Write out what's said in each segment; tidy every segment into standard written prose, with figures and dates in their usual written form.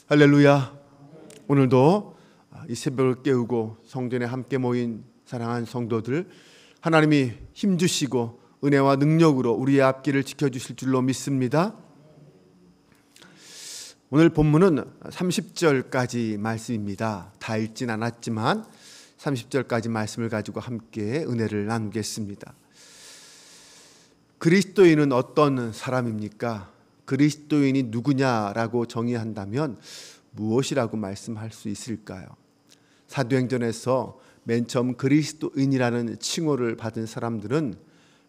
할렐루야. 오늘도 이 새벽을 깨우고 성전에 함께 모인 사랑하는 성도들, 하나님이 힘주시고 은혜와 능력으로 우리의 앞길을 지켜주실 줄로 믿습니다. 오늘 본문은 30절까지 말씀입니다. 다 읽진 않았지만 30절까지 말씀을 가지고 함께 은혜를 나누겠습니다. 그리스도인은 어떤 사람입니까? 그리스도인이 누구냐라고 정의한다면 무엇이라고 말씀할 수 있을까요? 사도행전에서 맨 처음 그리스도인이라는 칭호를 받은 사람들은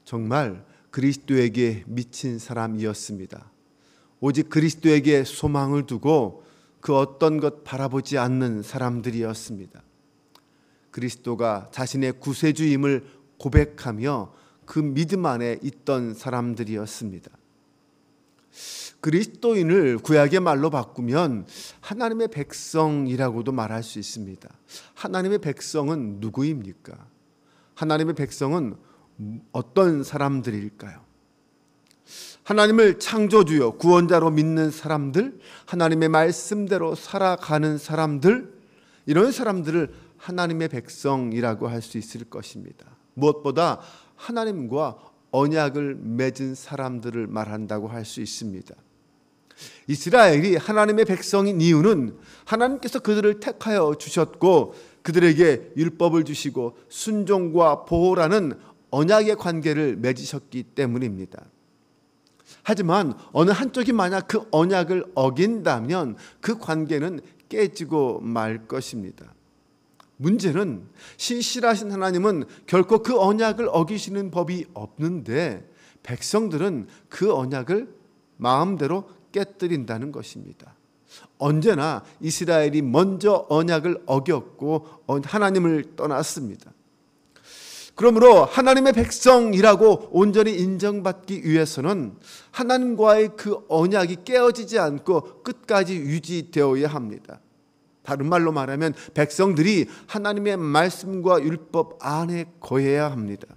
정말 그리스도에게 미친 사람이었습니다. 오직 그리스도에게 소망을 두고 그 어떤 것 바라보지 않는 사람들이었습니다. 그리스도가 자신의 구세주임을 고백하며 그 믿음 안에 있던 사람들이었습니다. 그리스도인을 구약의 말로 바꾸면 하나님의 백성이라고도 말할 수 있습니다. 하나님의 백성은 누구입니까? 하나님의 백성은 어떤 사람들일까요? 하나님을 창조주요 구원자로 믿는 사람들, 하나님의 말씀대로 살아가는 사람들, 이런 사람들을 하나님의 백성이라고 할 수 있을 것입니다. 무엇보다 하나님과 언약을 맺은 사람들을 말한다고 할 수 있습니다. 이스라엘이 하나님의 백성인 이유는 하나님께서 그들을 택하여 주셨고 그들에게 율법을 주시고 순종과 보호라는 언약의 관계를 맺으셨기 때문입니다. 하지만 어느 한쪽이 만약 그 언약을 어긴다면 그 관계는 깨지고 말 것입니다. 문제는 신실하신 하나님은 결코 그 언약을 어기시는 법이 없는데 백성들은 그 언약을 마음대로 깨뜨린다는 것입니다. 언제나 이스라엘이 먼저 언약을 어겼고 하나님을 떠났습니다. 그러므로 하나님의 백성이라고 온전히 인정받기 위해서는 하나님과의 그 언약이 깨어지지 않고 끝까지 유지되어야 합니다. 다른 말로 말하면 백성들이 하나님의 말씀과 율법 안에 거해야 합니다.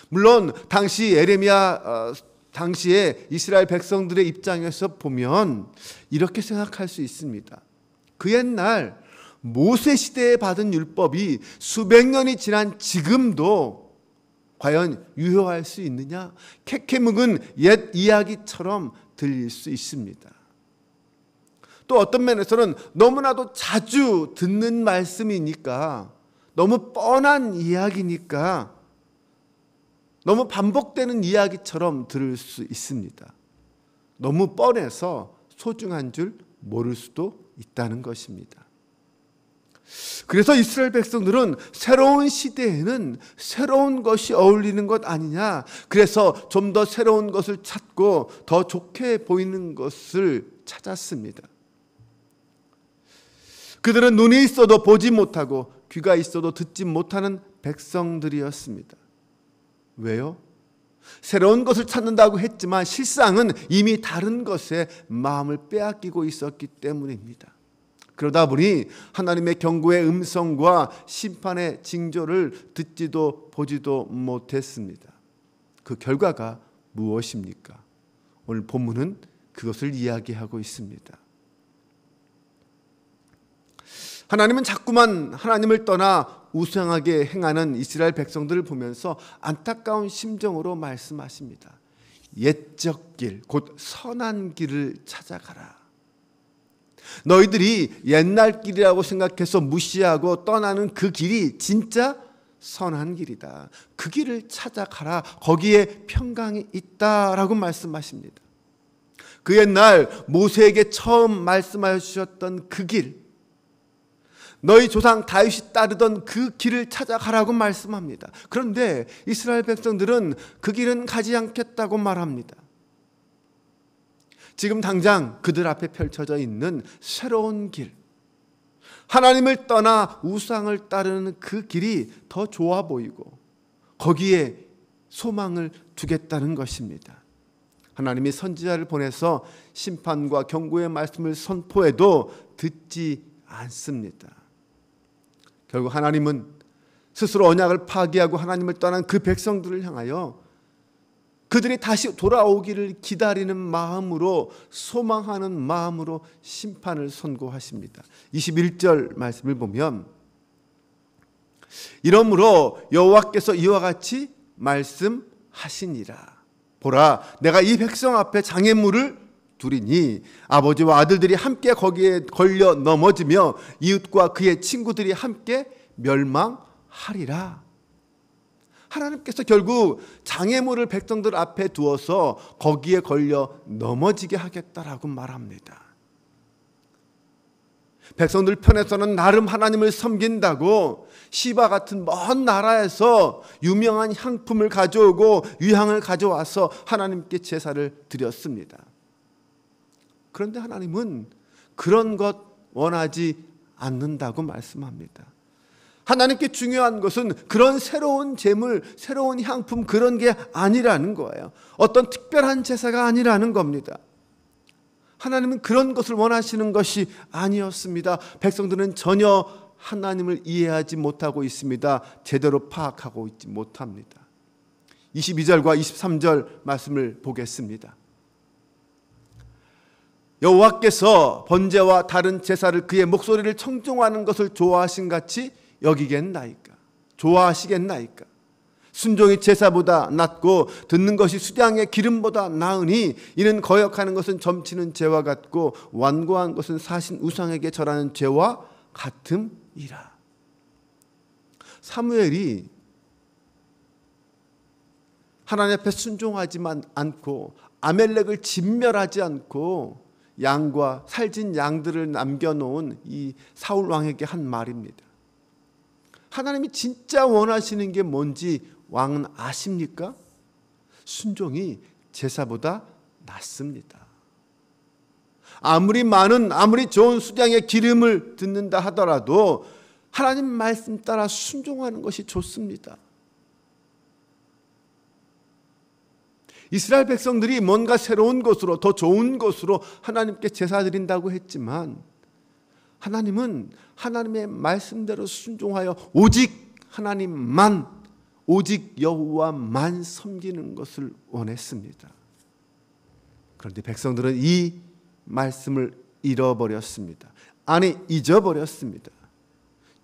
물론 당시 당시에 이스라엘 백성들의 입장에서 보면 이렇게 생각할 수 있습니다. 그 옛날 모세 시대에 받은 율법이 수백 년이 지난 지금도 과연 유효할 수 있느냐? 캐캐묵은 옛 이야기처럼 들릴 수 있습니다. 또 어떤 면에서는 너무나도 자주 듣는 말씀이니까, 너무 뻔한 이야기니까 너무 반복되는 이야기처럼 들을 수 있습니다. 너무 뻔해서 소중한 줄 모를 수도 있다는 것입니다. 그래서 이스라엘 백성들은 새로운 시대에는 새로운 것이 어울리는 것 아니냐, 그래서 좀 더 새로운 것을 찾고 더 좋게 보이는 것을 찾았습니다. 그들은 눈이 있어도 보지 못하고 귀가 있어도 듣지 못하는 백성들이었습니다. 왜요? 새로운 것을 찾는다고 했지만 실상은 이미 다른 것에 마음을 빼앗기고 있었기 때문입니다. 그러다 보니 하나님의 경고의 음성과 심판의 징조를 듣지도 보지도 못했습니다. 그 결과가 무엇입니까? 오늘 본문은 그것을 이야기하고 있습니다. 하나님은 자꾸만 하나님을 떠나 우상하게 행하는 이스라엘 백성들을 보면서 안타까운 심정으로 말씀하십니다. 옛적 길, 곧 선한 길을 찾아가라. 너희들이 옛날 길이라고 생각해서 무시하고 떠나는 그 길이 진짜 선한 길이다. 그 길을 찾아가라. 거기에 평강이 있다라고 말씀하십니다. 그 옛날 모세에게 처음 말씀하여 주셨던 그 길, 너희 조상 다윗이 따르던 그 길을 찾아가라고 말씀합니다. 그런데 이스라엘 백성들은 그 길은 가지 않겠다고 말합니다. 지금 당장 그들 앞에 펼쳐져 있는 새로운 길, 하나님을 떠나 우상을 따르는 그 길이 더 좋아 보이고 거기에 소망을 두겠다는 것입니다. 하나님이 선지자를 보내서 심판과 경고의 말씀을 선포해도 듣지 않습니다. 결국 하나님은 스스로 언약을 파기하고 하나님을 떠난 그 백성들을 향하여 그들이 다시 돌아오기를 기다리는 마음으로, 소망하는 마음으로 심판을 선고하십니다. 21절 말씀을 보면, 이러므로 여호와께서 이와 같이 말씀하시니라. 보라, 내가 이 백성 앞에 장애물을 두리니 아버지와 아들들이 함께 거기에 걸려 넘어지며 이웃과 그의 친구들이 함께 멸망하리라. 하나님께서 결국 장애물을 백성들 앞에 두어서 거기에 걸려 넘어지게 하겠다라고 말합니다. 백성들 편에서는 나름 하나님을 섬긴다고 시바 같은 먼 나라에서 유명한 향품을 가져오고 유향을 가져와서 하나님께 제사를 드렸습니다. 그런데 하나님은 그런 것 원하지 않는다고 말씀합니다. 하나님께 중요한 것은 그런 새로운 제물, 새로운 향품, 그런 게 아니라는 거예요. 어떤 특별한 제사가 아니라는 겁니다. 하나님은 그런 것을 원하시는 것이 아니었습니다. 백성들은 전혀 하나님을 이해하지 못하고 있습니다. 제대로 파악하고 있지 못합니다. 22절과 23절 말씀을 보겠습니다. 여호와께서 번제와 다른 제사를 그의 목소리를 청종하는 것을 좋아하신 같이 여기겠나이까? 좋아하시겠나이까? 순종이 제사보다 낫고 듣는 것이 수량의 기름보다 나으니 이는 거역하는 것은 점치는 죄와 같고 완고한 것은 사신 우상에게 절하는 죄와 같음이라. 사무엘이 하나님 앞에 순종하지만 않고 아멜렉을 진멸하지 않고 양과 살진 양들을 남겨놓은 이 사울 왕에게 한 말입니다. 하나님이 진짜 원하시는 게 뭔지 왕은 아십니까? 순종이 제사보다 낫습니다. 아무리 많은, 아무리 좋은 수량의 기름을 듣는다 하더라도 하나님 말씀 따라 순종하는 것이 좋습니다. 이스라엘 백성들이 뭔가 새로운 것으로, 더 좋은 것으로 하나님께 제사 드린다고 했지만 하나님은 하나님의 말씀대로 순종하여 오직 하나님만, 오직 여호와만 섬기는 것을 원했습니다. 그런데 백성들은 이 말씀을 잃어버렸습니다. 아니, 잊어버렸습니다.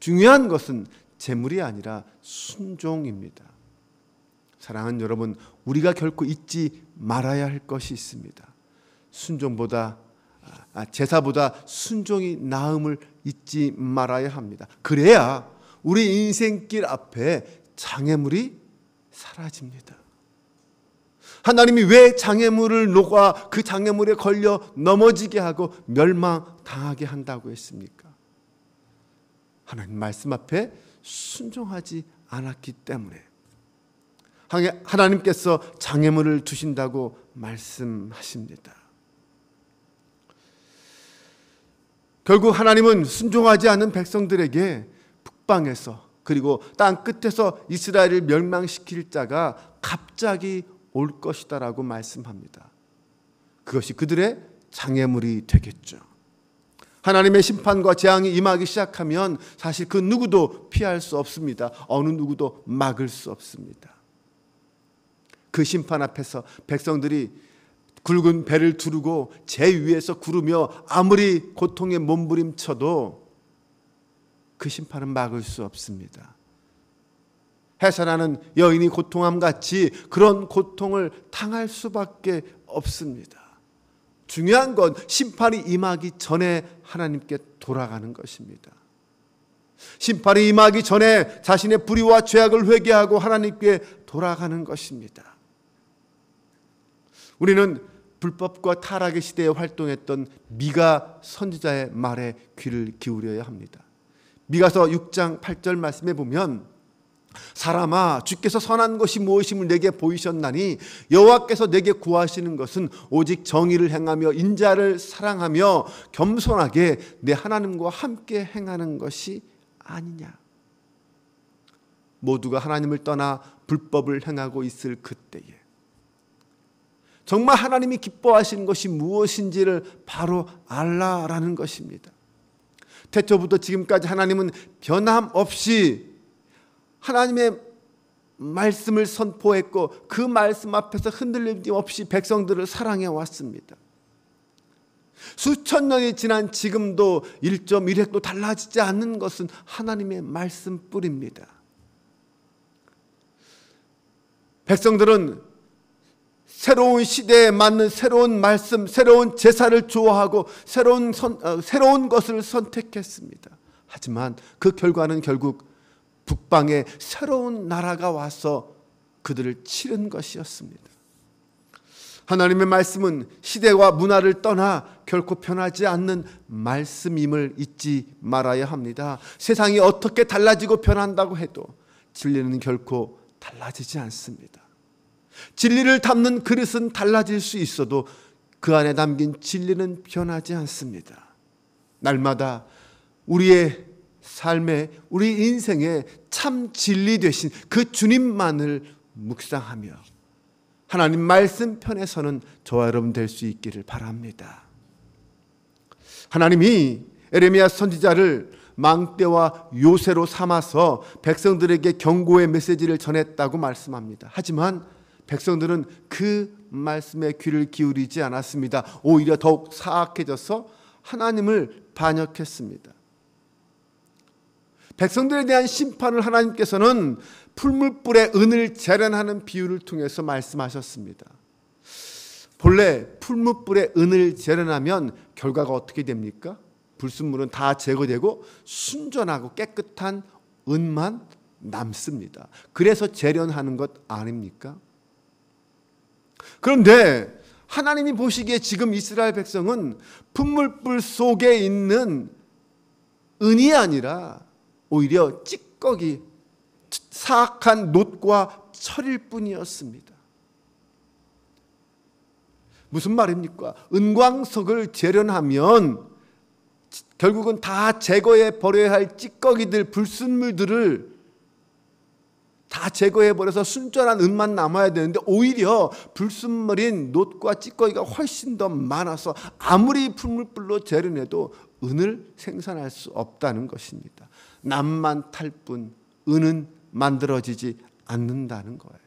중요한 것은 제물이 아니라 순종입니다. 사랑하는 여러분, 우리가 결코 잊지 말아야 할 것이 있습니다. 제사보다 순종이 나음을 잊지 말아야 합니다. 그래야 우리 인생길 앞에 장애물이 사라집니다. 하나님이 왜 장애물을 녹아 그 장애물에 걸려 넘어지게 하고 멸망당하게 한다고 했습니까? 하나님 말씀 앞에 순종하지 않았기 때문에 하나님께서 장애물을 두신다고 말씀하십니다. 결국 하나님은 순종하지 않은 백성들에게 북방에서, 그리고 땅 끝에서 이스라엘을 멸망시킬 자가 갑자기 올 것이다라고 말씀합니다. 그것이 그들의 장애물이 되겠죠. 하나님의 심판과 재앙이 임하기 시작하면 사실 그 누구도 피할 수 없습니다. 어느 누구도 막을 수 없습니다. 그 심판 앞에서 백성들이 굵은 배를 두르고 재 위에서 구르며 아무리 고통에 몸부림쳐도 그 심판은 막을 수 없습니다. 해산하는 여인이 고통함 같이 그런 고통을 당할 수밖에 없습니다. 중요한 건 심판이 임하기 전에 하나님께 돌아가는 것입니다. 심판이 임하기 전에 자신의 불의와 죄악을 회개하고 하나님께 돌아가는 것입니다. 우리는 불법과 타락의 시대에 활동했던 미가 선지자의 말에 귀를 기울여야 합니다. 미가서 6장 8절 말씀에 보면, 사람아, 주께서 선한 것이 무엇임을 내게 보이셨나니 여호와께서 내게 구하시는 것은 오직 정의를 행하며 인자를 사랑하며 겸손하게 내 하나님과 함께 행하는 것이 아니냐. 모두가 하나님을 떠나 불법을 행하고 있을 그때에 정말 하나님이 기뻐하시는 것이 무엇인지를 바로 알라라는 것입니다. 태초부터 지금까지 하나님은 변함없이 하나님의 말씀을 선포했고 그 말씀 앞에서 흔들림 없이 백성들을 사랑해 왔습니다. 수천 년이 지난 지금도 1.1획도 달라지지 않는 것은 하나님의 말씀뿐입니다. 백성들은 새로운 시대에 맞는 새로운 말씀, 새로운 제사를 좋아하고 새로운 것을 선택했습니다. 하지만 그 결과는 결국 북방에 새로운 나라가 와서 그들을 치른 것이었습니다. 하나님의 말씀은 시대와 문화를 떠나 결코 변하지 않는 말씀임을 잊지 말아야 합니다. 세상이 어떻게 달라지고 변한다고 해도 진리는 결코 달라지지 않습니다. 진리를 담는 그릇은 달라질 수 있어도 그 안에 담긴 진리는 변하지 않습니다. 날마다 우리의 삶에, 우리 인생에 참 진리 되신 그 주님만을 묵상하며 하나님 말씀 편에서는 저와 여러분 될 수 있기를 바랍니다. 하나님이 에레미야 선지자를 망대와 요새로 삼아서 백성들에게 경고의 메시지를 전했다고 말씀합니다. 하지만 백성들은 그 말씀에 귀를 기울이지 않았습니다. 오히려 더욱 사악해져서 하나님을 반역했습니다. 백성들에 대한 심판을 하나님께서는 풀무불에 은을 재련하는 비유를 통해서 말씀하셨습니다. 본래 풀무불에 은을 재련하면 결과가 어떻게 됩니까? 불순물은 다 제거되고 순전하고 깨끗한 은만 남습니다. 그래서 재련하는 것 아닙니까? 그런데 하나님이 보시기에 지금 이스라엘 백성은 풀무불 속에 있는 은이 아니라 오히려 찌꺼기, 사악한 놋과 철일 뿐이었습니다. 무슨 말입니까? 은광석을 재련하면 결국은 다 제거해 버려야 할 찌꺼기들, 불순물들을 다 제거해 버려서 순전한 은만 남아야 되는데 오히려 불순물인 놋과 찌꺼기가 훨씬 더 많아서 아무리 풀무불로 재련해도 은을 생산할 수 없다는 것입니다. 남만 탈 뿐 은은 만들어지지 않는다는 거예요.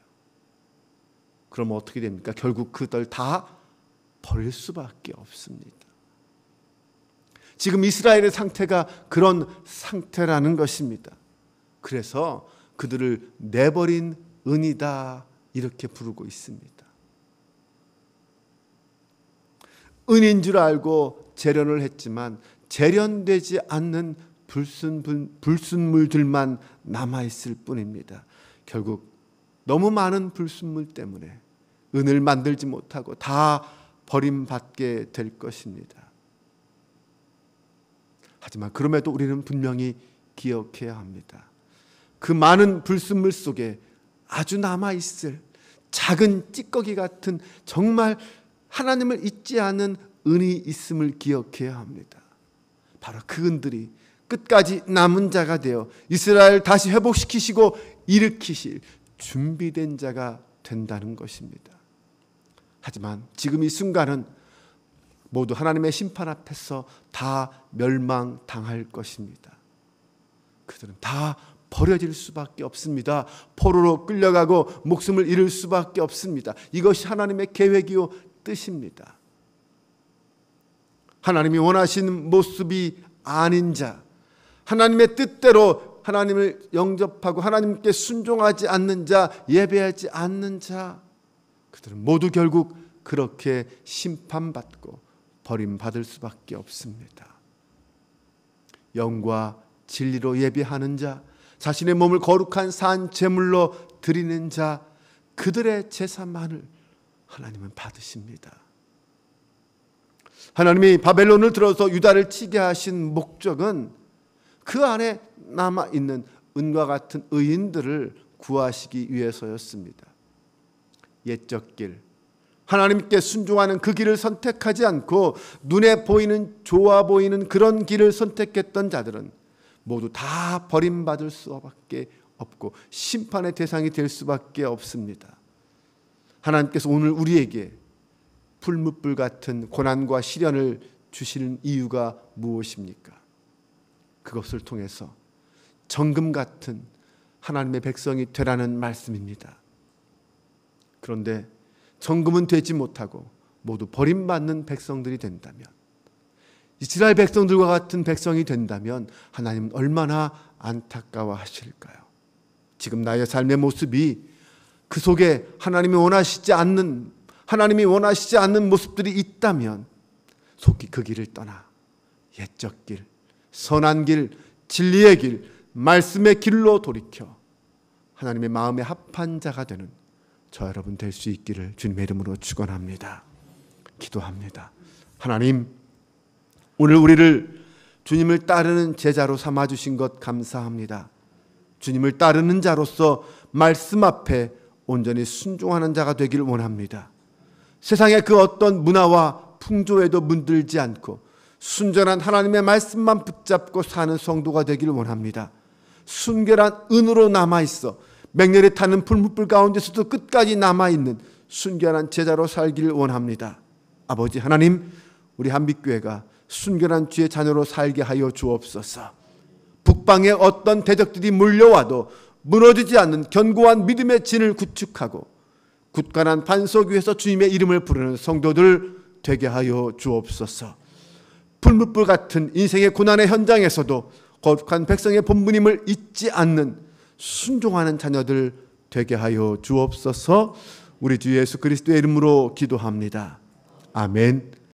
그럼 어떻게 됩니까? 결국 그들 다 버릴 수밖에 없습니다. 지금 이스라엘의 상태가 그런 상태라는 것입니다. 그래서 그들을 내버린 은이다 이렇게 부르고 있습니다. 은인 줄 알고 재련을 했지만 재련되지 않는 불순물들만 남아있을 뿐입니다. 결국 너무 많은 불순물 때문에 은을 만들지 못하고 다 버림받게 될 것입니다. 하지만 그럼에도 우리는 분명히 기억해야 합니다. 그 많은 불순물 속에 아주 남아있을 작은 찌꺼기 같은 정말 하나님을 잊지 않은 은이 있음을 기억해야 합니다. 바로 그 은들이 끝까지 남은 자가 되어 이스라엘 다시 회복시키시고 일으키실 준비된 자가 된다는 것입니다. 하지만 지금 이 순간은 모두 하나님의 심판 앞에서 다 멸망당할 것입니다. 그들은 다 버려질 수밖에 없습니다. 포로로 끌려가고 목숨을 잃을 수밖에 없습니다. 이것이 하나님의 계획이요 뜻입니다. 하나님이 원하시는 모습이 아닌 자, 하나님의 뜻대로 하나님을 영접하고 하나님께 순종하지 않는 자, 예배하지 않는 자, 그들은 모두 결국 그렇게 심판받고 버림받을 수밖에 없습니다. 영과 진리로 예배하는 자, 자신의 몸을 거룩한 산 제물로 드리는 자, 그들의 제사만을 하나님은 받으십니다. 하나님이 바벨론을 들어서 유다를 치게 하신 목적은 그 안에 남아있는 은과 같은 의인들을 구하시기 위해서였습니다. 옛적 길, 하나님께 순종하는 그 길을 선택하지 않고 눈에 보이는 좋아 보이는 그런 길을 선택했던 자들은 모두 다 버림받을 수밖에 없고 심판의 대상이 될 수밖에 없습니다. 하나님께서 오늘 우리에게 풀무불 같은 고난과 시련을 주시는 이유가 무엇입니까? 그것을 통해서 정금 같은 하나님의 백성이 되라는 말씀입니다. 그런데 정금은 되지 못하고 모두 버림받는 백성들이 된다면, 이스라엘 백성들과 같은 백성이 된다면 하나님은 얼마나 안타까워하실까요? 지금 나의 삶의 모습이 그 속에 하나님이 원하시지 않는 모습들이 있다면 속히 그 길을 떠나 옛적 길, 선한 길, 진리의 길, 말씀의 길로 돌이켜 하나님의 마음에 합한 자가 되는 저 여러분 될 수 있기를 주님의 이름으로 축원합니다. 기도합니다. 하나님, 오늘 우리를 주님을 따르는 제자로 삼아주신 것 감사합니다. 주님을 따르는 자로서 말씀 앞에 온전히 순종하는 자가 되길 원합니다. 세상의 그 어떤 문화와 풍조에도 문들지 않고 순전한 하나님의 말씀만 붙잡고 사는 성도가 되길 원합니다. 순결한 은으로 남아있어 맹렬히 타는 풀무불 가운데서도 끝까지 남아있는 순결한 제자로 살길 원합니다. 아버지 하나님, 우리 한빛교회가 순결한 주의 자녀로 살게 하여 주옵소서. 북방의 어떤 대적들이 몰려와도 무너지지 않는 견고한 믿음의 진을 구축하고 굳건한 반석 위에서 주님의 이름을 부르는 성도들 되게 하여 주옵소서. 풀무불 같은 인생의 고난의 현장에서도 거룩한 백성의 본분임을 잊지 않는 순종하는 자녀들 되게 하여 주옵소서. 우리 주 예수 그리스도의 이름으로 기도합니다. 아멘.